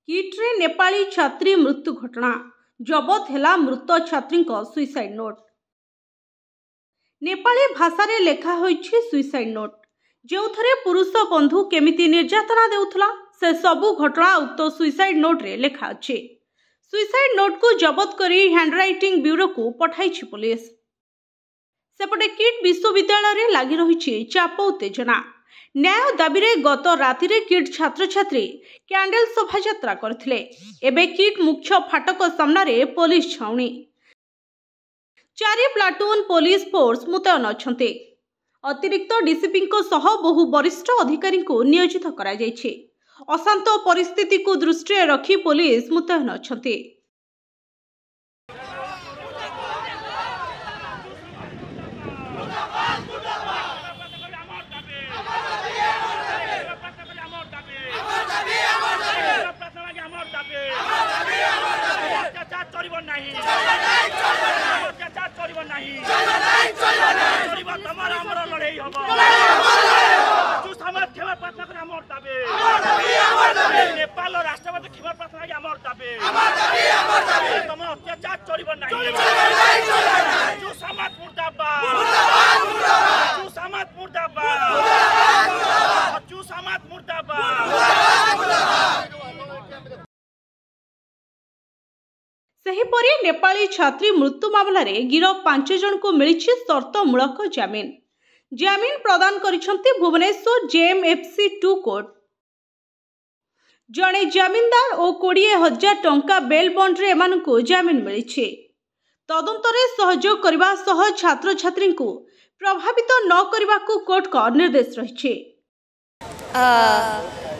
किट्रे नेपाली छात्री मृत्यु घटना जबत हेला मृत छात्री सुइसाइड नोट। नेपाली भाषा रे लेखा होइछि सुइसाइड नोट जो थरे पुरुष बंधु केमिति निर्यातना देउथला से सबु घटना उक्त सुइसाइड नोट रे लेखा अछि। सुइसाइड नोट को जबत करी हैंडराइटिंग ब्यूरो को पठाइछि पुलिस। सेपटे किट विश्वविद्यालय रे लागि रहिछि चाप उत्तेजना। न्याय दाबी रे गत राति रे किट छात्र छात्री कैंडल शोभा यात्रा करथिले। एबे किट मुख्य फाटक सामना रे पुलिस छाउनी 4 प्लाटून पुलिस फोर्स मुतयन अछंते। अतिरिक्त डीसीपी को सह बहु वरिष्ठ अधिकारी को नियोजित करा जायछि। अशांत परिस्थिति को दृष्टि रखी पुलिस मुतयन अछंते। नेपाल राष्ट्रपति क्षमा प्रार्थना के अमर दाबी तम अत्याचार चलिब नाही। जो समाज मुर्दाबाद जो समाज मुर्दाबाद जो समाज मुर्दाबाद। सेहीपरि नेपाली छात्री मृत्यु मामला रे गिरफ 5 जन को मिलिछि शर्तमूलक जामिन। जामिन प्रदान करिसंती भुवनेश्वर जेएमएफसी 2 कोर्ट। जड़े जामिनदार और 20,000 टंका बेल बॉन्ड रे एमान को जामिन मिलिछि। तदंतरे सहयोग करबा सह छात्र छात्री को प्रभावित न करबा को कोर्ट का निर्देश रहिछि।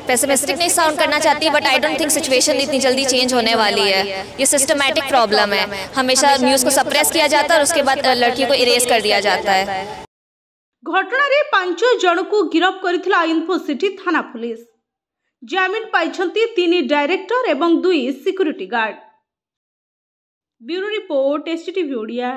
पेसिमिस्टिक नहीं साउंड करना चाहती but I don't think situation इतनी जल्दी चेंज होने वाली है। ये सिस्टमैटिक प्रॉब्लम है। हमेशा न्यूज़ को सप्रेस किया जाता है और उसके बाद लड़की को इरेज कर दिया जाता है। घटना रे 5 जन को गिरफ्त करथिला इन्फोसिटी थाना पुलिस। जामिन पाइछंती 3 डायरेक्टर एवं 2 security guard. Bureau report STTV Odia.